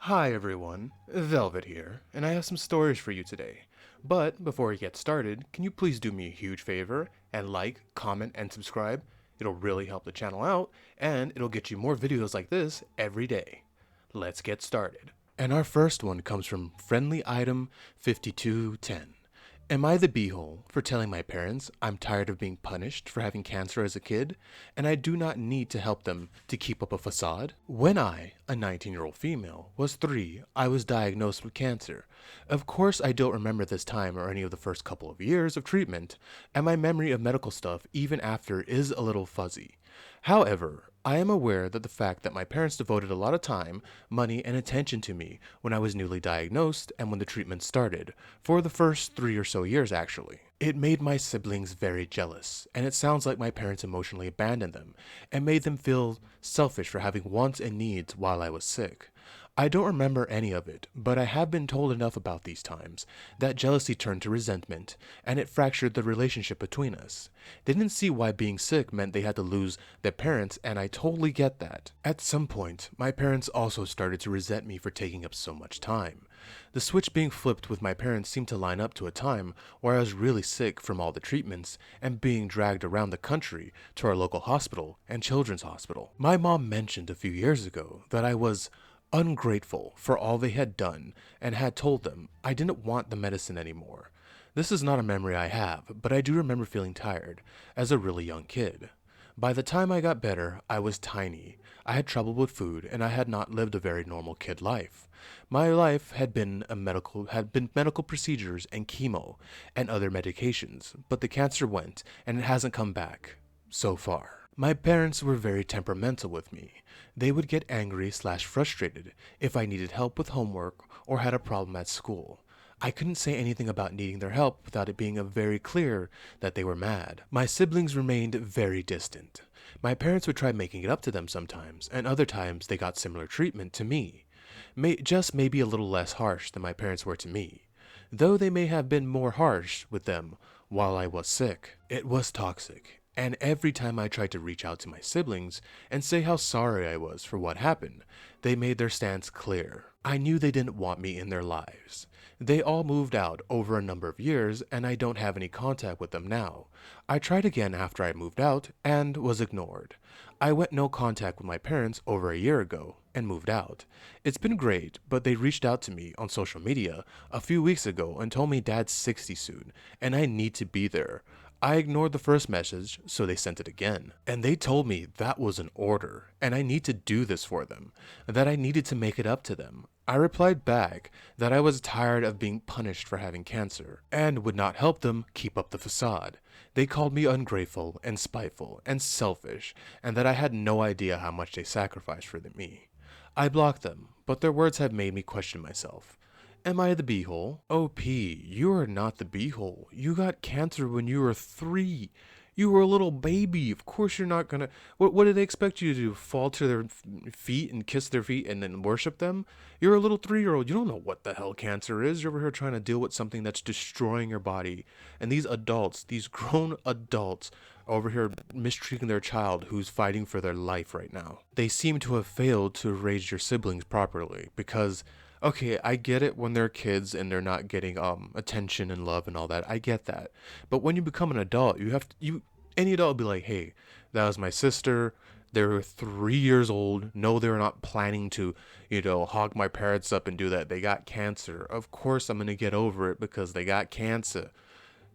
Hi everyone, Velvet here, and I have some stories for you today. But before we get started, can you please do me a huge favor and like, comment, and subscribe? It'll really help the channel out, and it'll get you more videos like this every day. Let's get started. And our first one comes from Friendly Item 5210. Am I the beehole for telling my parents I'm tired of being punished for having cancer as a kid, and I do not need to help them to keep up a facade? When I, a 19-year-old female, was 3, I was diagnosed with cancer. Of course, I don't remember this time or any of the first couple of years of treatment, and my memory of medical stuff even after is a little fuzzy. However, I am aware that the fact that my parents devoted a lot of time, money, and attention to me when I was newly diagnosed and when the treatment started, for the first 3 or so years actually. It made my siblings very jealous, and it sounds like my parents emotionally abandoned them and made them feel selfish for having wants and needs while I was sick. I don't remember any of it, but I have been told enough about these times that jealousy turned to resentment, and it fractured the relationship between us. They didn't see why being sick meant they had to lose their parents, and I totally get that. At some point, my parents also started to resent me for taking up so much time. The switch being flipped with my parents seemed to line up to a time where I was really sick from all the treatments and being dragged around the country to our local hospital and children's hospital. My mom mentioned a few years ago that I was ungrateful for all they had done and had told them I didn't want the medicine anymore. This is not a memory I have, but I do remember feeling tired as a really young kid. By the time I got better, I was tiny. I had trouble with food and I had not lived a very normal kid life. My life had been medical procedures and chemo and other medications, but the cancer went and it hasn't come back so far. My parents were very temperamental with me. They would get angry/frustrated if I needed help with homework or had a problem at school. I couldn't say anything about needing their help without it being very clear that they were mad. My siblings remained very distant. My parents would try making it up to them sometimes, and other times they got similar treatment to me. Just maybe a little less harsh than my parents were to me, though they may have been more harsh with them while I was sick. It was toxic. And every time I tried to reach out to my siblings and say how sorry I was for what happened, they made their stance clear. I knew they didn't want me in their lives. They all moved out over a number of years and I don't have any contact with them now. I tried again after I moved out and was ignored. I went no contact with my parents over a year ago and moved out. It's been great, but they reached out to me on social media a few weeks ago and told me Dad's 60 soon and I need to be there. I ignored the first message, so they sent it again. And they told me that was an order, and I need to do this for them, that I needed to make it up to them. I replied back that I was tired of being punished for having cancer, and would not help them keep up the facade. They called me ungrateful and spiteful and selfish, and that I had no idea how much they sacrificed for me. I blocked them, but their words have made me question myself. Am I the beehole? OP, you are not the beehole. You got cancer when you were 3. You were a little baby. Of course you're not gonna... What did they expect you to do? Fall to their feet and kiss their feet and then worship them? You're a little 3-year-old. You don't know what the hell cancer is. You're over here trying to deal with something that's destroying your body. And these adults, these grown adults, over here mistreating their child who's fighting for their life right now. They seem to have failed to raise your siblings properly because... Okay, I get it when they're kids and they're not getting attention and love and all that. I get that. But when you become an adult, any adult will be like, "Hey, that was my sister. They were 3 years old. No, they were not planning to, hog my parents up and do that. They got cancer. Of course I'm going to get over it because they got cancer."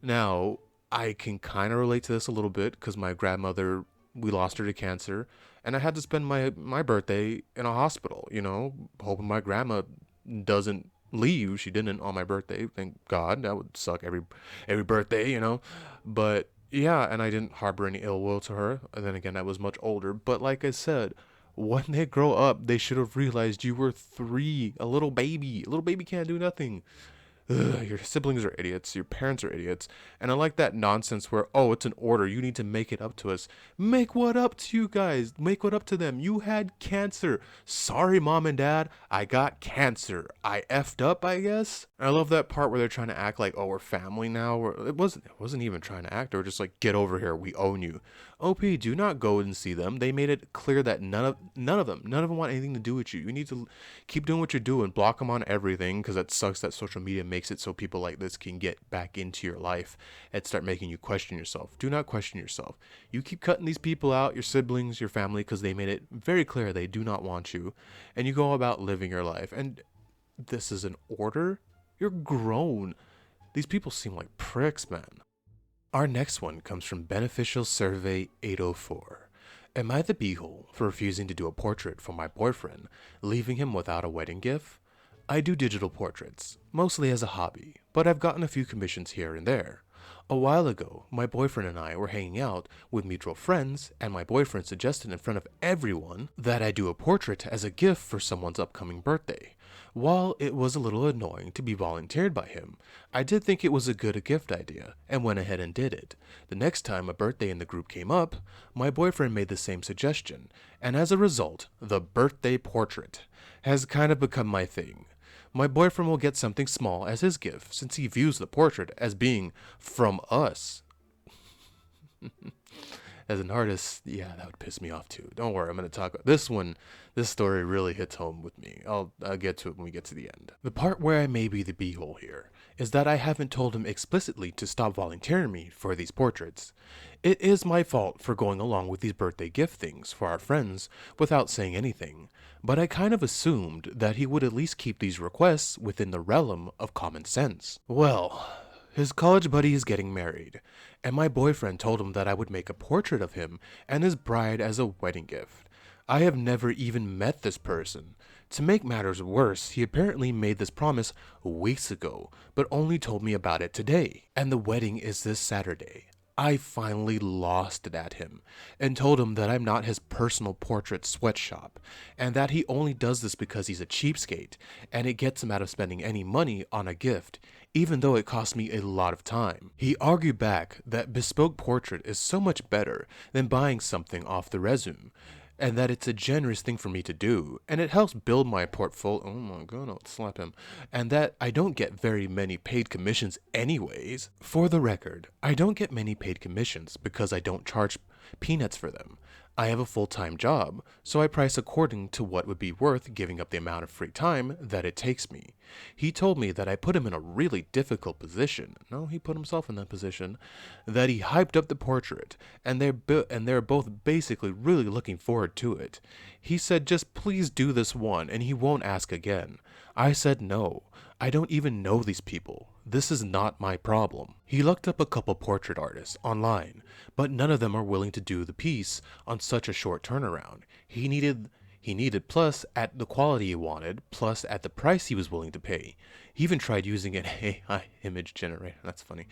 Now, I can kind of relate to this a little bit because my grandmother, we lost her to cancer, and I had to spend my birthday in a hospital, hoping my grandma doesn't leave. She didn't on my birthday, thank God. That would suck every birthday. But yeah, and I didn't harbor any ill will to her. And then again, I was much older. But like I said, when they grow up, they should have realized you were 3, a little baby. A little baby can't do nothing. Ugh, your siblings are idiots, your parents are idiots, and I like that nonsense where, oh, it's an order, you need to make it up to us. Make what up to you guys? Make what up to them? You had cancer. Sorry, mom and dad, I got cancer. I effed up, I guess. I love that part where they're trying to act like, oh, we're family now. It wasn't even trying to act. They were just like, get over here, we own you. OP, do not go and see them. They made it clear that none of them want anything to do with you. You need to keep doing what you're doing. Block them on everything, because it sucks that social media makes it so people like this can get back into your life and start making you question yourself. Do not question yourself. You keep cutting these people out, your siblings, your family, because they made it very clear they do not want you, and you go about living your life. And this is an order? You're grown. These people seem like pricks, man. Our next one comes from Beneficial Survey 804. Am I the beehole for refusing to do a portrait for my boyfriend, leaving him without a wedding gift? I do digital portraits, mostly as a hobby, but I've gotten a few commissions here and there. A while ago, my boyfriend and I were hanging out with mutual friends, and my boyfriend suggested in front of everyone that I do a portrait as a gift for someone's upcoming birthday. While it was a little annoying to be volunteered by him, I did think it was a good gift idea and went ahead and did it. The next time a birthday in the group came up, my boyfriend made the same suggestion, and as a result, the birthday portrait has kind of become my thing. My boyfriend will get something small as his gift since he views the portrait as being from us. As an artist, yeah, that would piss me off too. Don't worry, I'm going to talk about this one. This story really hits home with me. I'll get to it when we get to the end. The part where I may be the beehole here is that I haven't told him explicitly to stop volunteering me for these portraits. It is my fault for going along with these birthday gift things for our friends without saying anything, but I kind of assumed that he would at least keep these requests within the realm of common sense. Well, his college buddy is getting married, and my boyfriend told him that I would make a portrait of him and his bride as a wedding gift. I have never even met this person. To make matters worse, he apparently made this promise weeks ago, but only told me about it today, and the wedding is this Saturday. I finally lost it at him and told him that I'm not his personal portrait sweatshop and that he only does this because he's a cheapskate and it gets him out of spending any money on a gift, even though it cost me a lot of time. He argued back that bespoke portrait is so much better than buying something off the resume, and that it's a generous thing for me to do, and it helps build my portfolio. Oh my god, I'll slap him. And that I don't get very many paid commissions anyways. For the record, I don't get many paid commissions because I don't charge peanuts for them. I have a full-time job, so I price according to what would be worth giving up the amount of free time that it takes me. He told me that I put him in a really difficult position. No, he put himself in that position. That he hyped up the portrait, and they're both basically really looking forward to it. He said, just please do this one, and he won't ask again. I said no. I don't even know these people. This is not my problem. He looked up a couple portrait artists online, but none of them are willing to do the piece on such a short turnaround. He needed plus at the quality he wanted, plus at the price he was willing to pay. He even tried using an AI image generator, that's funny,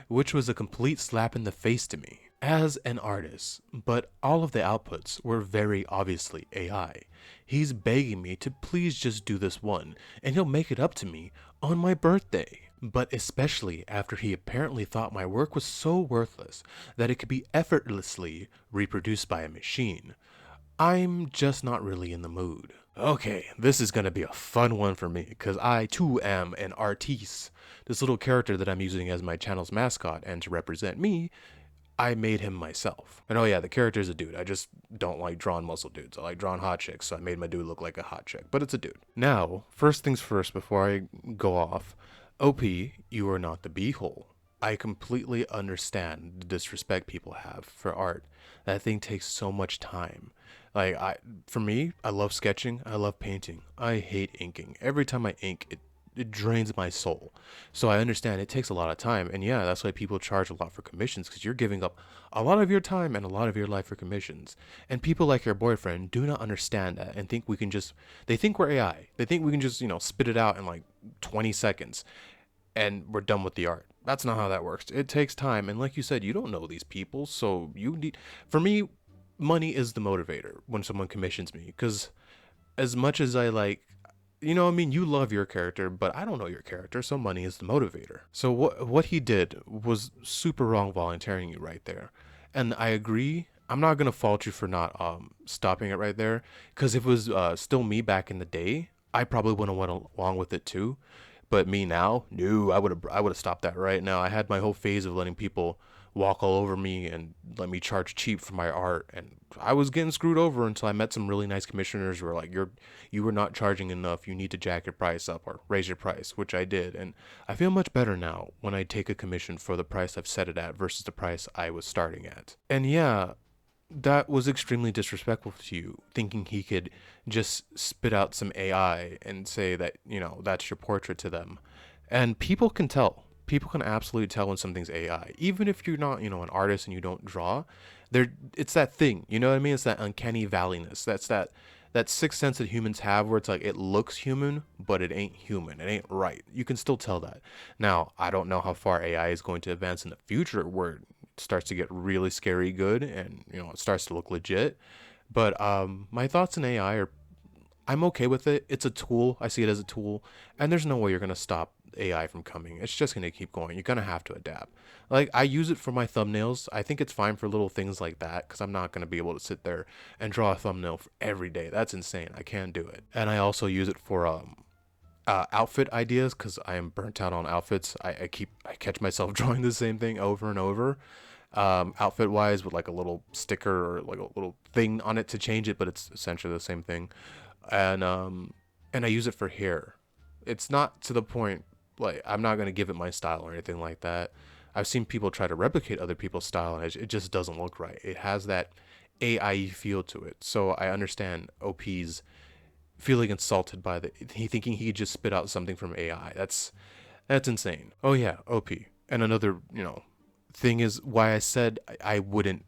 which was a complete slap in the face to me as an artist, but all of the outputs were very obviously AI. He's begging me to please just do this one, and he'll make it up to me on my birthday. But especially after he apparently thought my work was so worthless that it could be effortlessly reproduced by a machine. I'm just not really in the mood. Okay, this is gonna be a fun one for me, because I too am an artiste. This little character that I'm using as my channel's mascot, and to represent me, I made him myself. And oh yeah, the character is a dude. I just don't like drawing muscle dudes. I like drawing hot chicks, so I made my dude look like a hot chick. But it's a dude. Now, first things first before I go off, OP, you are not the beehole. I completely understand the disrespect people have for art. That thing takes so much time. For me, I love sketching. I love painting. I hate inking. Every time I ink, it drains my soul. So I understand it takes a lot of time. And yeah, that's why people charge a lot for commissions, because you're giving up a lot of your time and a lot of your life for commissions. And people like your boyfriend do not understand that and think they think we're AI. They think we can just, spit it out in like 20 seconds and we're done with the art. That's not how that works. It takes time. And like you said, you don't know these people. So for me, money is the motivator when someone commissions me, because as much as I you love your character, but I don't know your character, so money is the motivator. So what he did was super wrong volunteering you right there. And I agree, I'm not going to fault you for not stopping it right there, because if it was still me back in the day, I probably wouldn't have went along with it too. But me now, no, I would have stopped that right now. I had my whole phase of letting people walk all over me and let me charge cheap for my art. And I was getting screwed over until I met some really nice commissioners who were like, you were not charging enough. You need to jack your price up or raise your price, which I did. And I feel much better now when I take a commission for the price I've set it at versus the price I was starting at. And yeah, that was extremely disrespectful to you, thinking he could just spit out some AI and say that, that's your portrait to them. And people can tell. People can absolutely tell when something's AI. Even if you're not, an artist and you don't draw, it's that thing, you know what I mean? It's that uncanny valleyness. That's that sixth sense that humans have where it's like it looks human, but it ain't human. It ain't right. You can still tell that. Now, I don't know how far AI is going to advance in the future where it starts to get really scary good and, it starts to look legit. But my thoughts on AI are I'm okay with it. It's a tool. I see it as a tool. And there's no way you're going to stop AI from coming. It's just going to keep going. You're going to have to adapt. Like, I use it for my thumbnails. I think it's fine for little things like that because I'm not going to be able to sit there and draw a thumbnail for every day. That's insane. I can't do it. And I also use it for outfit ideas because I am burnt out on outfits. I catch myself drawing the same thing over and over. Outfit wise with like a little sticker or like a little thing on it to change it, but it's essentially the same thing. And I use it for hair. It's not to the point like I'm not gonna give it my style or anything like that. I've seen people try to replicate other people's style and it just doesn't look right. It has that AI feel to it. So I understand OP's feeling insulted by he thinking he could just spit out something from AI. That's insane. Oh yeah, OP. And another thing is why I said I wouldn't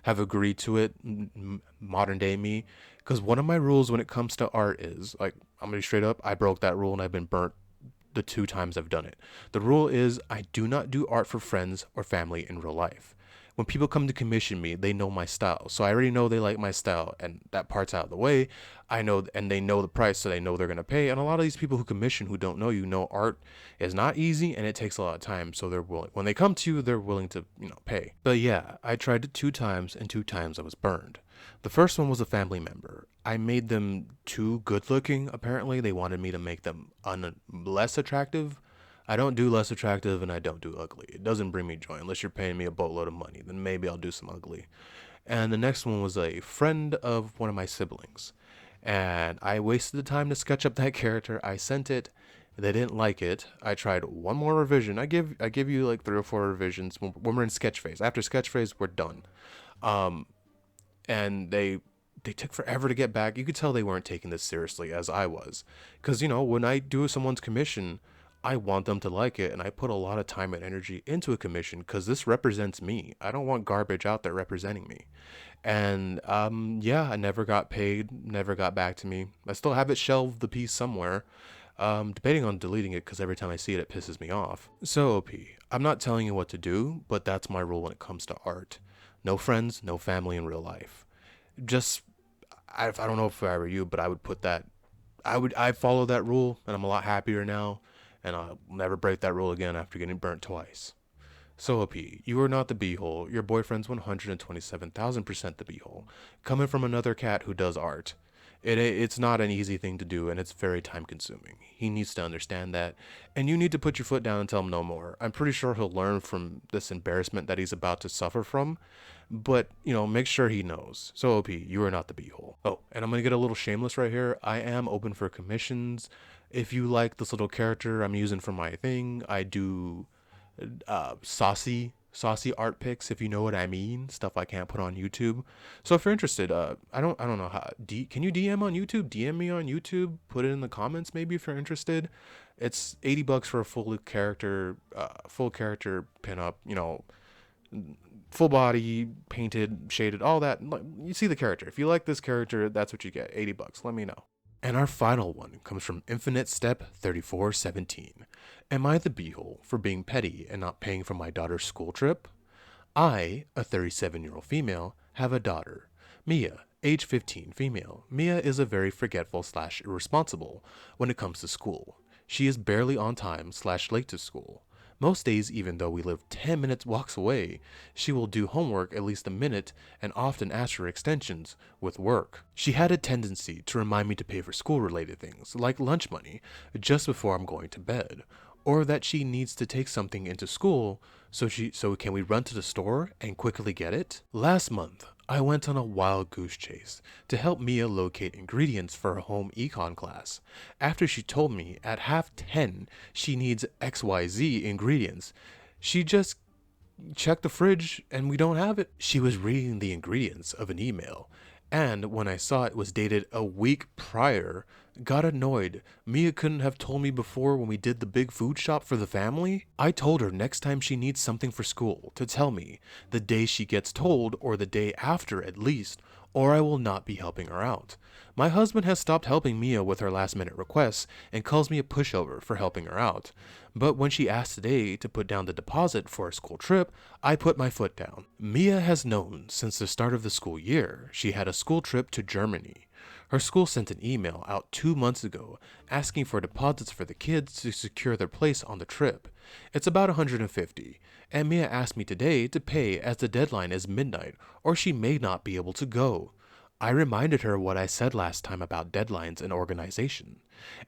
have agreed to it, modern day me, because one of my rules when it comes to art is like I'm gonna be straight up. I broke that rule and I've been burnt the 2 times I've done it. The rule is I do not do art for friends or family in real life. When people come to commission me, they know my style. So I already know they like my style and that part's out of the way. I know, and they know the price, so they know they're going to pay. And a lot of these people who commission who don't know art is not easy and it takes a lot of time. So they're willing, when they come to you, they're willing to, pay. But yeah, I tried it 2 times and 2 times I was burned. The first one was a family member. I made them too good looking. Apparently they wanted me to make them less attractive. I don't do less attractive and I don't do ugly. It doesn't bring me joy unless you're paying me a boatload of money. Then maybe I'll do some ugly. And the next one was a friend of one of my siblings. And I wasted the time to sketch up that character. I sent it. They didn't like it. I tried one more revision. I give you like 3 or 4 revisions when we're in sketch phase. After sketch phase, we're done. And they took forever to get back. You could tell they weren't taking this seriously as I was. Because, when I do someone's commission, I want them to like it, and I put a lot of time and energy into a commission because this represents me. I don't want garbage out there representing me. And yeah, I never got paid, never got back to me. I still have it shelved, the piece somewhere. Debating on deleting it because every time I see it, it pisses me off. So OP, I'm not telling you what to do, but that's my rule when it comes to art. No friends, no family in real life. Just, I don't know if I were you, but I would put that, I follow that rule, and I'm a lot happier now. And I'll never break that rule again after getting burnt twice. So OP, you are not the beehole. Your boyfriend's 127,000% the beehole. Coming from another cat who does art. It's not an easy thing to do, and it's very time consuming. He needs to understand that, and you need to put your foot down and tell him no more. I'm pretty sure he'll learn from this embarrassment that he's about to suffer from, but, make sure he knows. So OP, you are not the beehole. Oh, and I'm going to get a little shameless right here. I am open for commissions. If you like this little character I'm using for my thing, I do saucy art pics, if you know what I mean, stuff I can't put on YouTube. So if you're interested, I don't know how. Can you DM on YouTube? DM me on YouTube. Put it in the comments maybe if you're interested. It's $80 for a full character pinup. Full body, painted, shaded, all that. You see the character. If you like this character, that's what you get. $80. Let me know. And our final one comes from Infinite Step 3417. Am I the beehole for being petty and not paying for my daughter's school trip? I, a 37-year-old female, have a daughter, Mia, age 15, female. Mia is a very forgetful / irresponsible when it comes to school. She is barely on time / late to school. Most days, even though we live 10 minutes walks away, she will do homework at least a minute and often ask for extensions with work. She had a tendency to remind me to pay for school-related things, like lunch money, just before I'm going to bed, or that she needs to take something into school, so can we run to the store and quickly get it? Last month, I went on a wild goose chase to help Mia locate ingredients for her home econ class. After she told me at half 10 she needs XYZ ingredients, she just checked the fridge and we don't have it. She was reading the ingredients of an email, and when I saw it was dated a week prior, got annoyed. Mia couldn't have told me before when we did the big food shop for the family. I told her next time she needs something for school to tell me the day she gets told, or the day after at least, or I will not be helping her out. My husband has stopped helping Mia with her last minute requests and calls me a pushover for helping her out. But when she asked today to put down the deposit for a school trip, I put my foot down. Mia has known since the start of the school year she had a school trip to Germany. Her school sent an email out 2 months ago asking for deposits for the kids to secure their place on the trip. It's about $150, and Mia asked me today to pay as the deadline is midnight, or she may not be able to go. I reminded her what I said last time about deadlines and organization,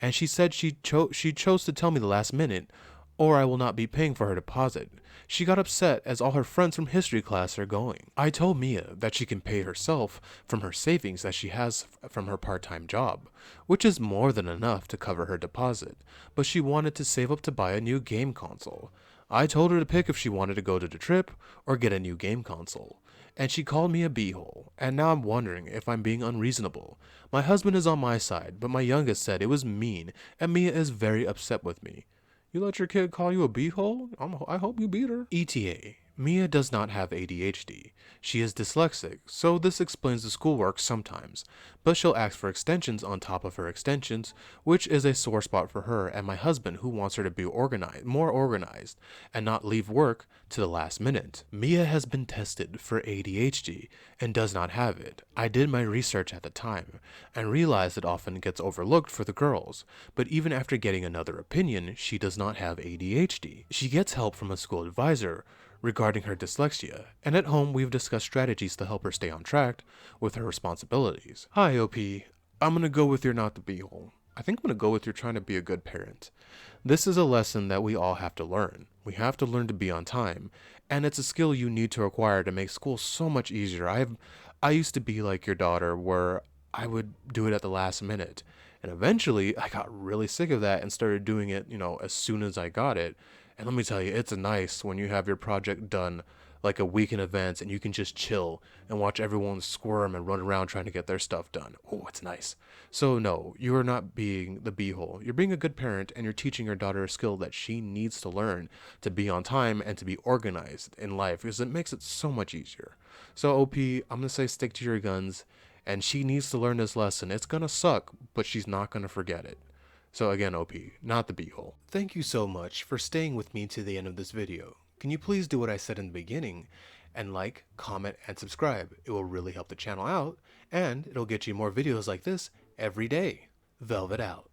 and she said she chose to tell me the last minute, or I will not be paying for her deposit. She got upset as all her friends from history class are going. I told Mia that she can pay herself from her savings that she has from her part-time job, which is more than enough to cover her deposit, but she wanted to save up to buy a new game console. I told her to pick if she wanted to go to the trip or get a new game console, and she called me a beehole, and now I'm wondering if I'm being unreasonable. My husband is on my side, but my youngest said it was mean, and Mia is very upset with me. You let your kid call you a beehole? I hope you beat her. ETA. Mia does not have ADHD. She is dyslexic, so this explains the schoolwork sometimes, but she'll ask for extensions on top of her extensions, which is a sore spot for her and my husband, who wants her to be more organized, and not leave work to the last minute. Mia has been tested for ADHD and does not have it. I did my research at the time and realized it often gets overlooked for the girls, but even after getting another opinion, she does not have ADHD. She gets help from a school advisor regarding her dyslexia, and at home we've discussed strategies to help her stay on track with her responsibilities. Hi, OP. I'm gonna go with you're not the beehole. I think I'm gonna go with you're trying to be a good parent. This is a lesson that we all have to learn. We have to learn to be on time, and it's a skill you need to acquire to make school so much easier. I used to be like your daughter, where I would do it at the last minute, and eventually I got really sick of that and started doing it, as soon as I got it. And let me tell you, it's nice when you have your project done like a week in advance and you can just chill and watch everyone squirm and run around trying to get their stuff done. Oh, it's nice. So no, you are not being the beehole. You're being a good parent, and you're teaching your daughter a skill that she needs to learn to be on time and to be organized in life, because it makes it so much easier. So OP, I'm going to say stick to your guns, and she needs to learn this lesson. It's going to suck, but she's not going to forget it. So again, OP, not the beehole. Thank you so much for staying with me to the end of this video. Can you please do what I said in the beginning and like, comment, and subscribe? It will really help the channel out, and it'll get you more videos like this every day. Velvet out.